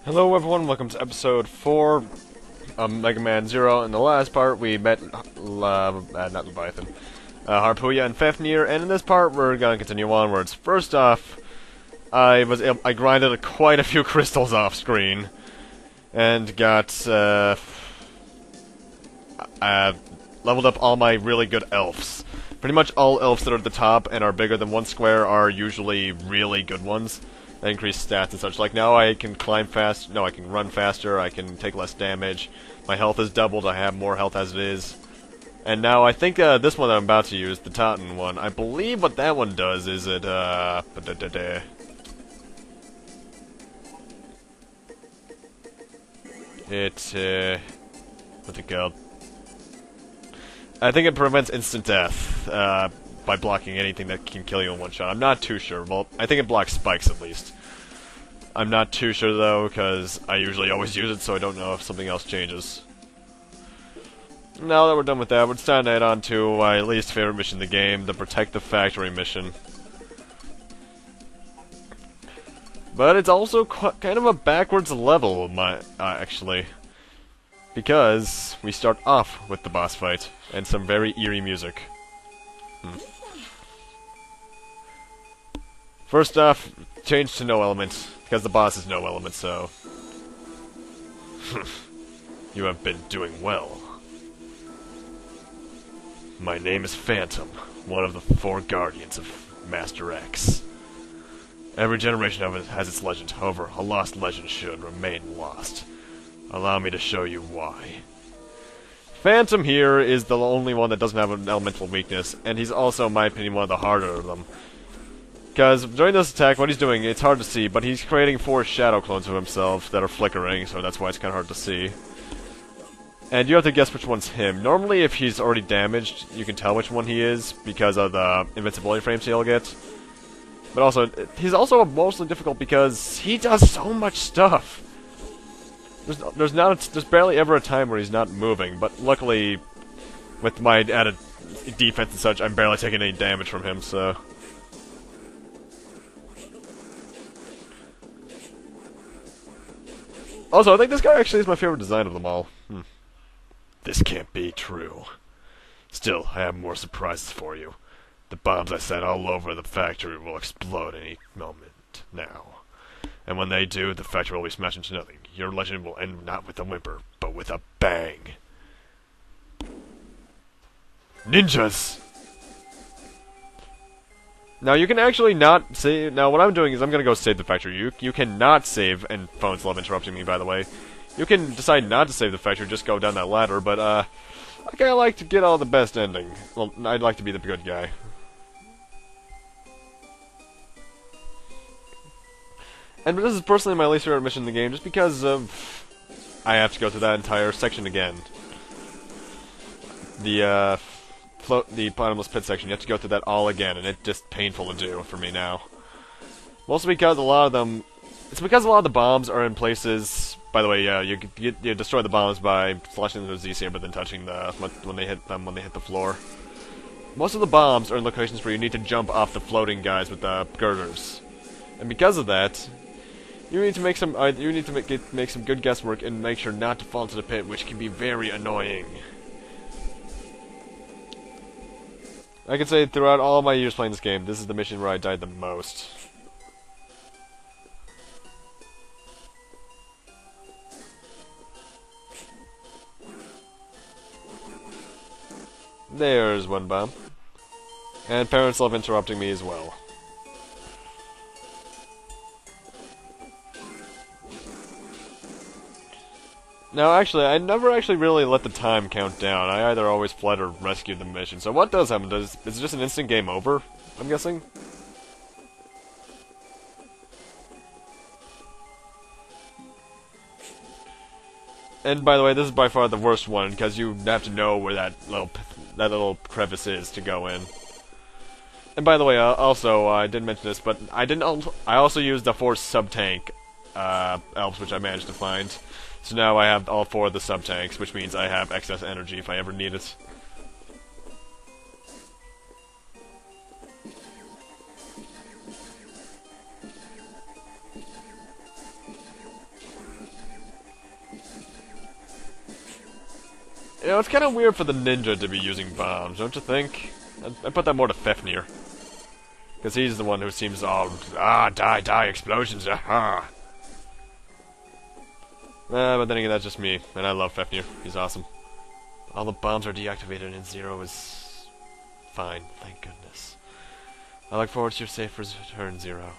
Hello everyone, welcome to episode 4 of Megaman 0. In the last part, we met, not Leviathan, Harpuya and Fafnir, and in this part, we're gonna continue onwards. First off, I grinded quite a few crystals off screen, and got, leveled up all my really good elves. Pretty much all elves that are at the top and are bigger than one square are usually really good ones. That increase stats and such. Like now I can climb fast. No, I can run faster. I can take less damage. My health is doubled. I have more health as it is. And now I think this one that I'm about to use, the Totten one, I believe what that one does is it, what's it called? I think it prevents instant death, by blocking anything that can kill you in one shot. I'm not too sure. Well, I think it blocks spikes at least. I'm not too sure though, because I usually always use it, so I don't know if something else changes. Now that we're done with that, it's time to head on to my least favorite mission in the game, the Protect the Factory mission. But it's also kind of a backwards level, actually. Because we start off with the boss fight, and some very eerie music. First off, change to no element, because the boss is no element, so... You have been doing well. My name is Phantom, one of the 4 guardians of Master X. Every generation of it has its legend, however, a lost legend should remain lost. Allow me to show you why. Phantom here is the only one that doesn't have an elemental weakness, and he's also, in my opinion, one of the harder of them. Because during this attack, what he's doing, it's hard to see, but he's creating 4 shadow clones of himself that are flickering, so that's why it's kind of hard to see. And you have to guess which one's him. Normally, if he's already damaged, you can tell which one he is, because of the invincibility frames he'll get. But also, he's also mostly difficult because he does so much stuff. There's barely ever a time where he's not moving, but luckily, with my added defense and such, I'm barely taking any damage from him, so... Also, I think this guy actually is my favorite design of them all. This can't be true. Still, I have more surprises for you. The bombs I set all over the factory will explode any moment now. And when they do, the factory will be smashed into nothing. Your legend will end not with a whimper, but with a bang. Ninjas! Now, you can actually not save... Now, what I'm doing is I'm gonna go save the factory. You cannot save... And phone's love interrupting me, by the way. You can decide not to save the factory, just go down that ladder, but, I kinda like to get all the best ending. Well, I'd like to be the good guy. And this is personally my least favorite mission in the game, just because of... I have to go through that entire section again. The bottomless pit section, you have to go through that all again, and it's just painful to do for me now. Mostly because a lot of them... It's because a lot of the bombs are in places... By the way, you destroy the bombs by slashing them with Z saber, but then touching the... when they hit the floor. Most of the bombs are in locations where you need to jump off the floating guys with the girders. And because of that... You need to make some. Make some good guesswork and make sure not to fall into the pit, which can be very annoying. I can say throughout all my years playing this game, this is the mission where I died the most. There's one bomb, and parents love interrupting me as well. Now, actually, I never actually really let the time count down. I either always fled or rescued the mission. So what does happen? Is it just an instant game over, I'm guessing? And by the way, this is by far the worst one, because you have to know where that little crevice is to go in. And by the way, also, I didn't mention this, but I also used the 4 sub-tank elves, which I managed to find. So now I have all 4 of the sub-tanks, which means I have excess energy if I ever need it. You know, it's kind of weird for the ninja to be using bombs, don't you think? I put that more to Fefnir. Because he's the one who seems all, die, explosions, aha! But then again, that's just me, and I love Fefnir. He's awesome. All the bombs are deactivated and Zero is fine, thank goodness. I look forward to your safe return, Zero.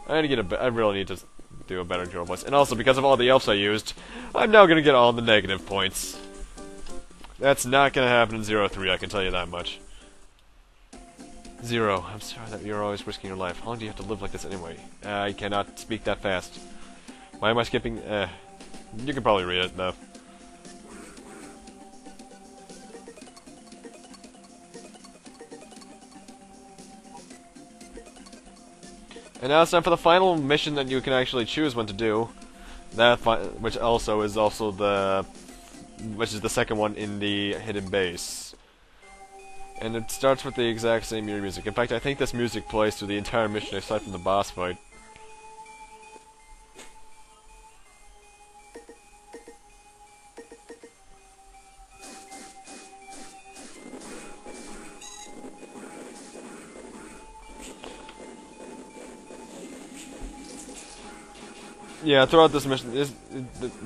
I need to get I really need to do a better girl voice. And also, because of all the elves I used, I'm now gonna get all the negative points. That's not gonna happen in 0-3, I can tell you that much. Zero, I'm sorry that you're always risking your life. How long do you have to live like this anyway? I cannot speak that fast. Why am I skipping? You can probably read it, though. And now it's time for the final mission that you can actually choose when to do. That which is the second one in the hidden base. And it starts with the exact same music. In fact, I think this music plays through the entire mission aside from the boss fight. Yeah, throughout this mission,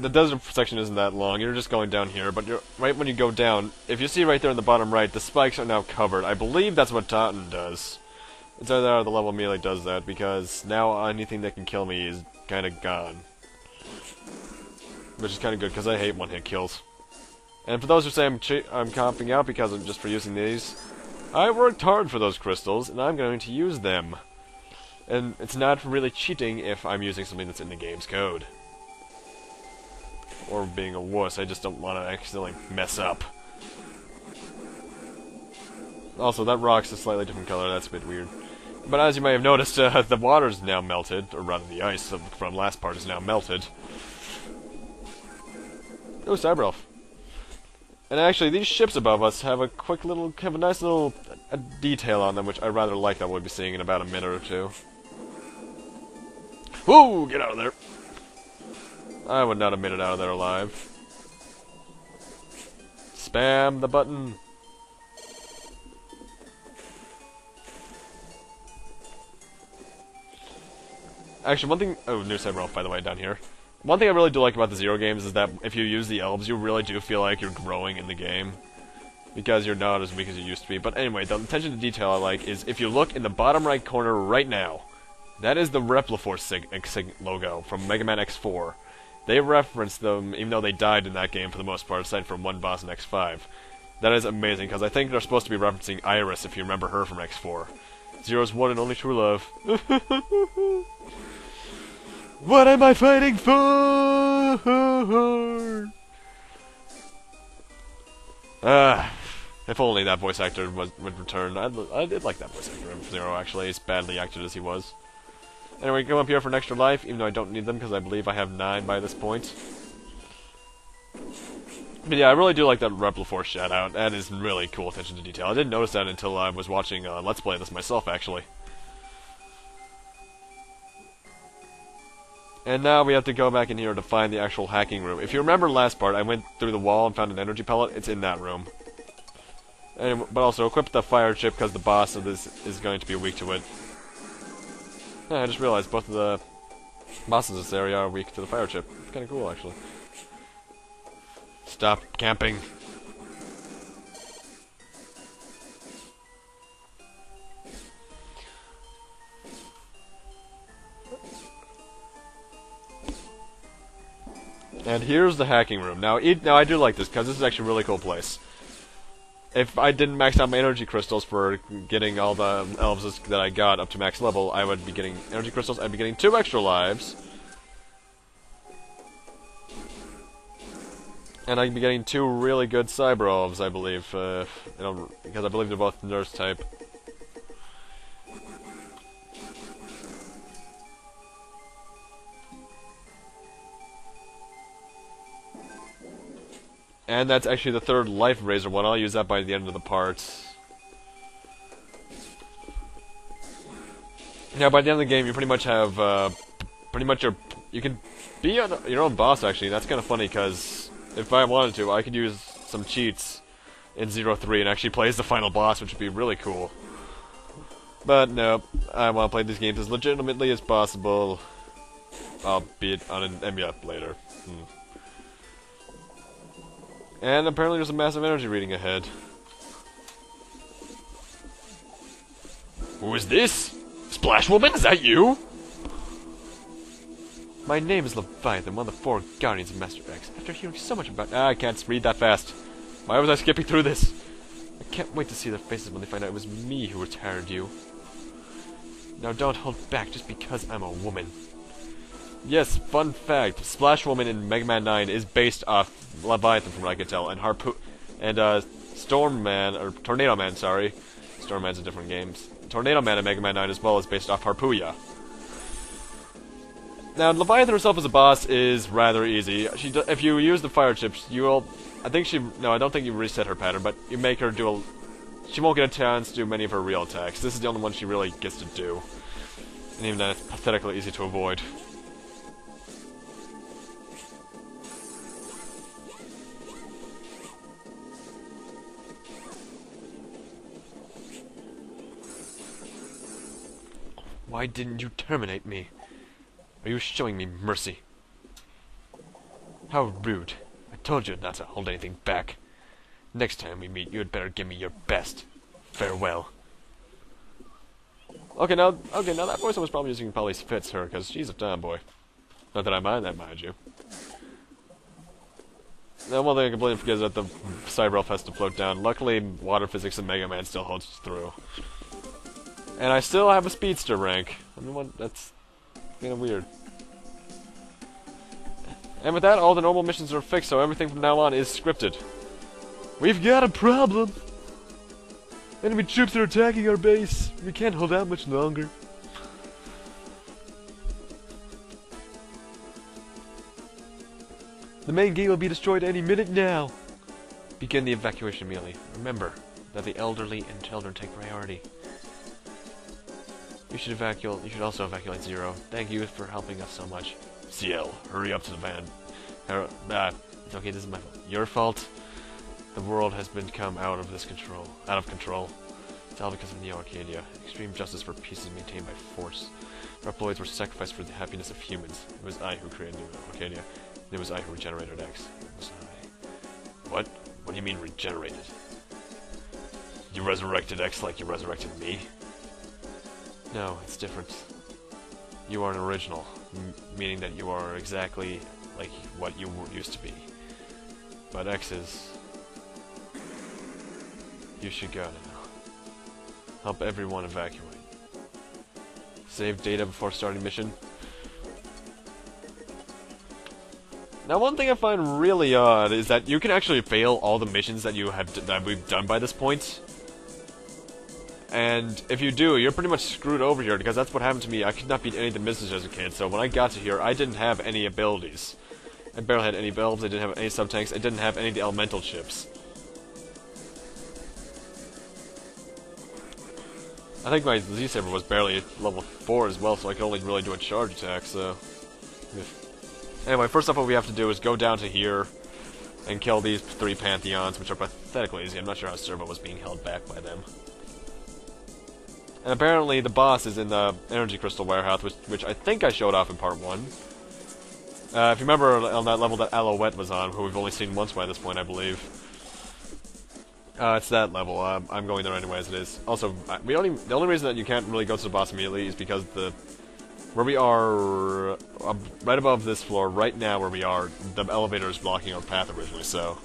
the desert section isn't that long. You're just going down here, but right when you go down, if you see right there in the bottom right, the spikes are now covered. I believe that's what Totten does. It's either the level melee does that, because now anything that can kill me is kind of gone. Which is kind of good, because I hate one-hit kills. And for those who say I'm copping out because I'm just for using these, I worked hard for those crystals, and I'm going to use them. And it's not really cheating if I'm using something that's in the game's code. Or being a wuss, I just don't want to accidentally mess up. Also, that rock's a slightly different color, that's a bit weird. But as you may have noticed, the water's now melted, or rather the ice from last part is now melted. Oh, Cyber Elf. And actually, these ships above us have a nice little detail on them, which I rather like that we'll be seeing in about a minute or two. Whoa! Get out of there! I would not have made it out of there alive. Spam the button. Actually, one thing... Oh, new Cyber Elf, by the way, down here. One thing I really do like about the Zero games is that if you use the elves, you really do feel like you're growing in the game. Because you're not as weak as you used to be. But anyway, the attention to detail I like is if you look in the bottom right corner right now, that is the Ep.4 logo from Megaman X.4. They referenced them, even though they died in that game for the most part, aside from one boss in X5. That is amazing, because I think they're supposed to be referencing Iris, if you remember her from X4. Zero's one and only true love. What am I fighting for? If only that voice actor would return. I did like that voice actor of Zero, actually, as badly acted as he was. Anyway, go up here for an extra life, even though I don't need them, because I believe I have 9 by this point. But yeah, I really do like that Ep.4 shout-out. That is really cool attention to detail. I didn't notice that until I was watching Let's Play this myself, actually. And now we have to go back in here to find the actual hacking room. If you remember last part, I went through the wall and found an energy pellet. It's in that room. But also, equip the fire chip, because the boss of this is going to be weak to it. Yeah, I just realized both of the bosses in this area are weak to the fire chip. It's kind of cool, actually. Stop camping. And here's the hacking room. Now I do like this, because this is actually a really cool place. If I didn't max out my energy crystals for getting all the elves that I got up to max level, I would be getting energy crystals, I'd be getting 2 extra lives. And I'd be getting 2 really good cyber elves, I believe, because I believe they're both nurse type. And that's actually the 3rd life razor one. I'll use that by the end of the part. Now, by the end of the game, you pretty much have, you can be your own boss, actually. That's kind of funny, because if I wanted to, I could use some cheats in 0-3 and actually play as the final boss, which would be really cool. But no, I want to play these games as legitimately as possible, albeit on an emula later. And apparently there's a massive energy reading ahead. Who is this? Splash Woman, is that you? My name is Leviathan, one of the 4 Guardians of Master X. After hearing so much about... I can't read that fast. Why was I skipping through this? I can't wait to see their faces when they find out it was me who retired you. Now don't hold back just because I'm a woman. Yes, fun fact, Splash Woman in Megaman 9 is based off Leviathan from what I can tell, and Storm Man, or Tornado Man, sorry. Storm Man's in different games. Tornado Man in Megaman 9 as well is based off Harpooya. Now, Leviathan herself as a boss is rather easy. If you use the fire chips, I don't think you reset her pattern, but you make her do she won't get a chance to do many of her real attacks. This is the only one she really gets to do. And even then, it's pathetically easy to avoid. Why didn't you terminate me? Are you showing me mercy? How rude. I told you not to hold anything back. Next time we meet, you had better give me your best. Farewell. Okay, now that voice I was probably using probably fits her, because she's a tomboy. Not that I mind that, mind you. Now, one thing I completely forget is that the Cyber Elf has to float down. Luckily, water physics in Mega Man still holds through. And I still have a speedster rank. I mean, that's kind of weird. And with that, all the normal missions are fixed, so everything from now on is scripted. We've got a problem! Enemy troops are attacking our base. We can't hold out much longer. The main gate will be destroyed any minute now. Begin the evacuation immediately. Remember that the elderly and children take priority. You should also evacuate Zero. Thank you for helping us so much. CL, hurry up to the van. It's okay, this is my fault. Your fault? The world has become out of control. It's all because of Neo Arcadia. Extreme justice for peace is maintained by force. Reploids were sacrificed for the happiness of humans. It was I who created Neo Arcadia. It was I who regenerated X. It was I. What? What do you mean regenerated? You resurrected X like you resurrected me? No, it's different. You are an original, meaning that you are exactly like what you used to be. But X is... You should go now. Help everyone evacuate. Save data before starting mission. Now, one thing I find really odd is that you can actually fail all the missions that we've done by this point. And if you do, you're pretty much screwed over here, because that's what happened to me. I could not beat any of the missions as a kid, so when I got to here, I didn't have any abilities. I barely had any bulbs, I didn't have any sub-tanks, I didn't have any of the elemental chips. I think my Z-Saber was barely level 4 as well, so I could only really do a charge attack, so... Anyway, first off what we have to do is go down to here and kill these 3 Pantheons, which are pathetically easy. I'm not sure how Servo was being held back by them. And apparently the boss is in the Energy Crystal Warehouse, which I think I showed off in part 1. If you remember on that level that Alouette was on, who we've only seen once by this point, I believe. It's that level. I'm going there anyway as it is. Also, the only reason that you can't really go to the boss immediately is because where we are, right above this floor, right now where we are, the elevator is blocking our path originally, so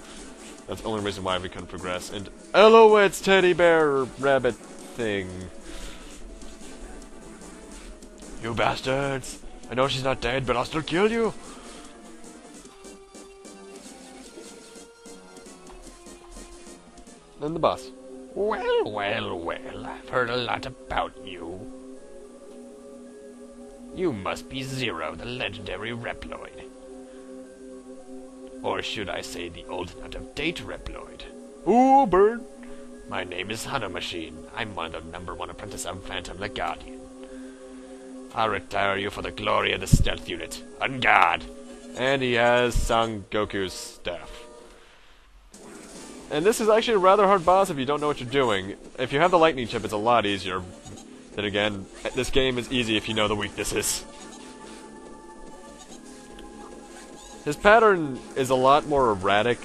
that's the only reason why we couldn't progress. And Alouette's teddy bear rabbit thing. You bastards! I know she's not dead, but I'll still kill you! And the boss. Well, well, well, I've heard a lot about you. You must be Zero, the legendary Reploid. Or should I say the old and out-of-date Reploid? Ooh, bird! My name is Hunter Machine. I'm one of the #1 apprentice of Phantom the Guardian. I'll retire you for the glory of the stealth unit. On guard! And he has Son Goku's staff. And this is actually a rather hard boss if you don't know what you're doing. If you have the lightning chip, it's a lot easier. Then again, this game is easy if you know the weaknesses. His pattern is a lot more erratic,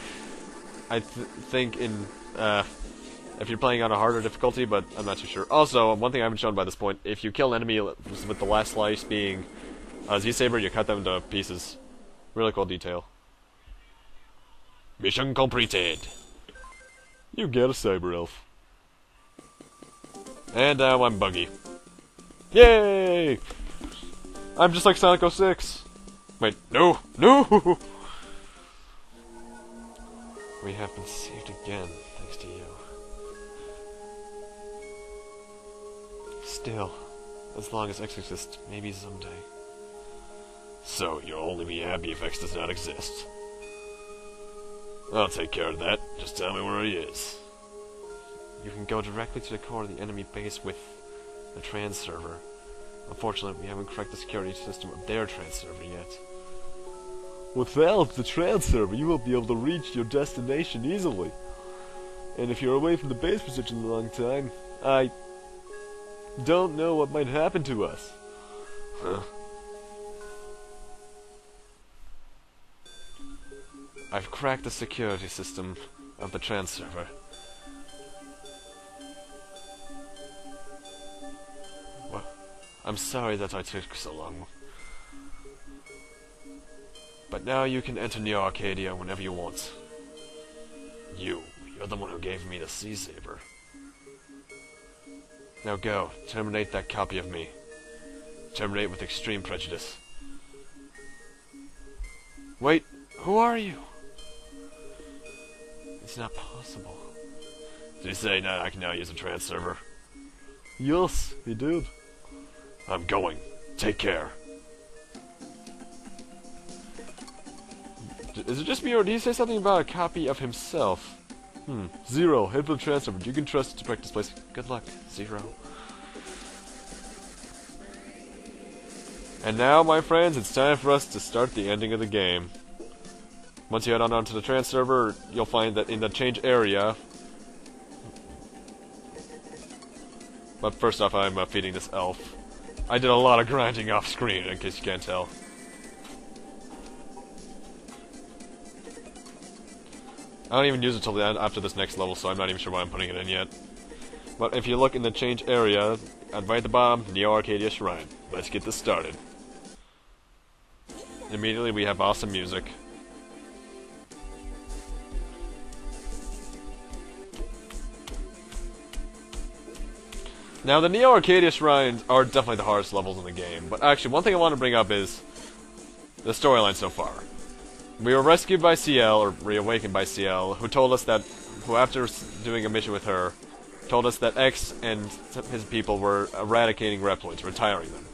I think, in, if you're playing on a harder difficulty, but I'm not too sure. Also, one thing I haven't shown by this point, if you kill an enemy with the last slice being a Z-Saber, you cut them to pieces. Really cool detail. Mission completed. You get a Saber Elf. And now I'm Buggy. Yay! I'm just like Sonic 06. Wait, no! No! We have been saved again, thanks to you. Still, as long as X exists, maybe someday. So, you'll only be happy if X does not exist. I'll take care of that. Just tell me where he is. You can go directly to the core of the enemy base with the trans server. Unfortunately, we haven't cracked the security system of their trans server yet. Without the trans server, you won't be able to reach your destination easily. And if you're away from the base for such a long time, I don't know what might happen to us. Huh? I've cracked the security system of the trans server. Well, I'm sorry that I took so long. But now you can enter Neo Arcadia whenever you want. You're the one who gave me the Z-Saber. Now go, terminate that copy of me. Terminate with extreme prejudice. Wait, who are you? It's not possible. Did he say that I can now use a trans server? Yes, he did. I'm going. Take care. Is it just me, or did he say something about a copy of himself? Zero, head for the trans server. You can trust it to practice place. Good luck, Zero. And now, my friends, it's time for us to start the ending of the game. Once you head on onto the trans server, you'll find that in the change area... But first off, I'm feeding this elf. I did a lot of grinding off screen, in case you can't tell. I don't even use it till the end after this next level, so I'm not even sure why I'm putting it in yet. But if you look in the change area, right at the bottom, Neo Arcadia Shrine. Let's get this started. Immediately we have awesome music. Now, the Neo Arcadia Shrines are definitely the hardest levels in the game, but actually, one thing I want to bring up is the storyline so far. We were rescued by CL, or reawakened by CL, who told us that, who after doing a mission with her, told us that X and his people were eradicating Reploids, retiring them.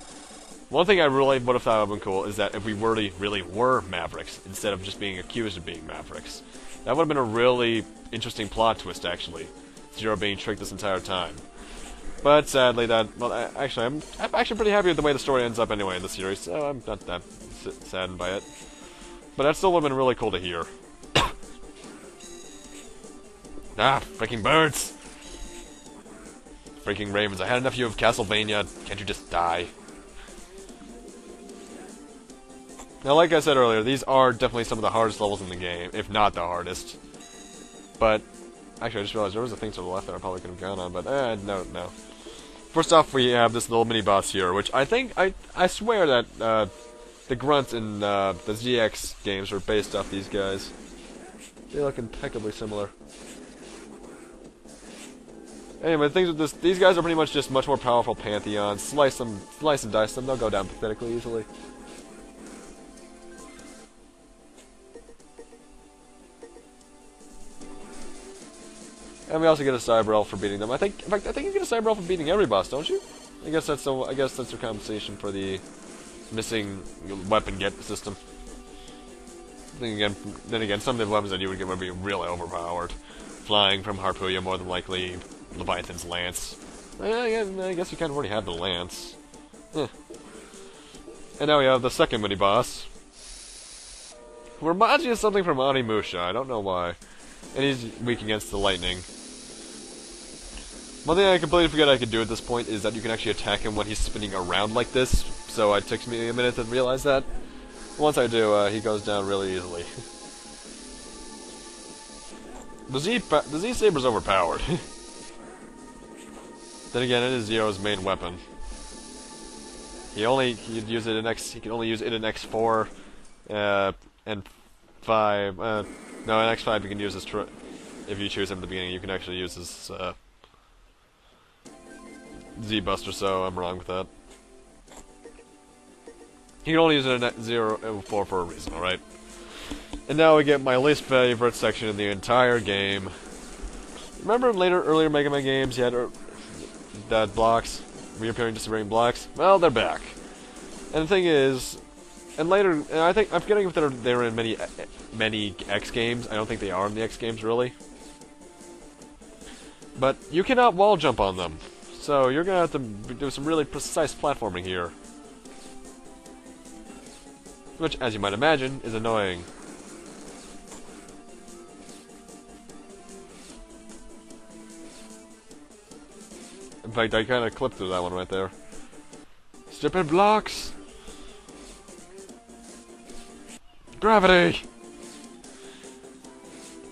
One thing I really would have thought would have been cool is that if we really were Mavericks, instead of just being accused of being Mavericks. That would have been a really interesting plot twist, actually. Zero being tricked this entire time. But sadly, well, actually, I'm actually pretty happy with the way the story ends up anyway in the series, so I'm not that saddened by it. But that still would have been really cool to hear. Freaking birds! Freaking ravens. I had enough of you of Castlevania. Can't you just die? Now, like I said earlier, these are definitely some of the hardest levels in the game, if not the hardest. But, actually, I just realized there was a thing to the left that I probably could have gone on, but, no. First off, we have this little mini-boss here, which I think, I swear that, the grunts in, the ZX games are based off these guys. They look impeccably similar. Anyway, the things with this, these guys are pretty much just much more powerful pantheons. Slice and dice them, they'll go down pathetically easily. And we also get a Cyber Elf for beating them. In fact, I think you get a Cyber Elf for beating every boss, don't you? I guess that's their compensation for the missing weapon get system. Then again, some of the weapons that you would get would be really overpowered. Flying from Harpuya, more than likely, Leviathan's Lance. I guess you kind of already have the Lance. And now we have the second mini-boss. Reminds me of something from Onimusha, I don't know why. And he's weak against the lightning. One thing I completely forget I could do at this point is that you can actually attack him when he's spinning around like this, so it took me a minute to realize that. Once I do, he goes down really easily. The Z-Saber's overpowered. Then again, it is Zero's main weapon. He can only use it in X4, and 5. No, in X5 you can use his if you choose him at the beginning. You can actually use his Z-Buster. So I'm wrong with that. You can only use it in Ep.4 for a reason, alright? And now we get my least favorite section in the entire game. Remember in earlier Mega Man games you had that blocks, reappearing disappearing blocks? Well, they're back. And the thing is, and I'm forgetting if they were in many X games. I don't think they are in the X games, really. But you cannot wall jump on them. So you're gonna have to do some really precise platforming here. Which, as you might imagine, is annoying. In fact, I kind of clipped through that one right there. Stupid blocks! Gravity!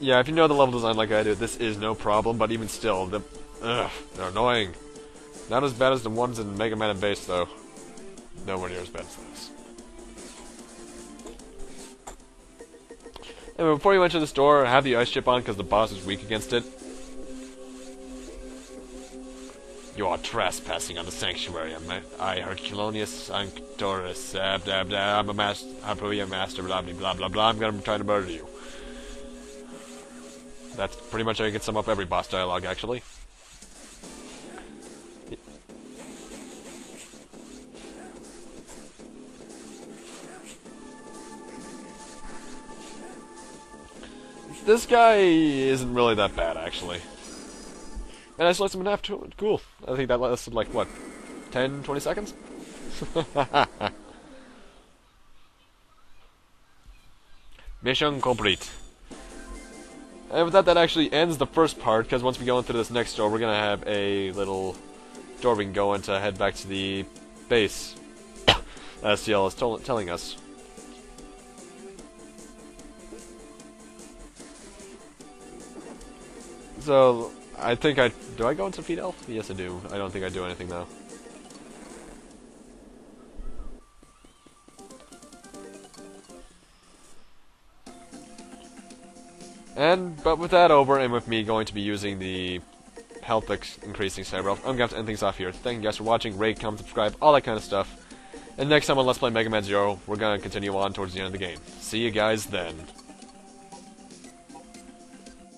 Yeah, if you know the level design like I do, this is no problem, but even still, they're annoying. Not as bad as the ones in Mega Man and Base, though. Nowhere near as bad as this. Anyway, before you enter this door, have the ice chip on because the boss is weak against it. You are trespassing on the sanctuary. I, Herculonius Sanctoris, I'm a master, I'm probably a master, blah blah blah blah. I'm gonna try to murder you. That's pretty much how you can sum up every boss dialogue, actually. This guy isn't really that bad, actually. And I sliced him in half too. Cool. I think that lasted like, what, 10, 20 seconds? Mission complete. And with that actually ends the first part, because once we go into this next door, we're going to have a little door we can go in to head back to the base, as CL is telling us. So, I think do I go into Feed Elf? Yes, I do. I don't think I do anything, though. But with that over, and with me going to be using the health increasing Cyber Elf, I'm going to have to end things off here. Thank you guys for watching, rate, comment, subscribe, all that kind of stuff. And next time on Let's Play Mega Man Zero, we're going to continue on towards the end of the game. See you guys then.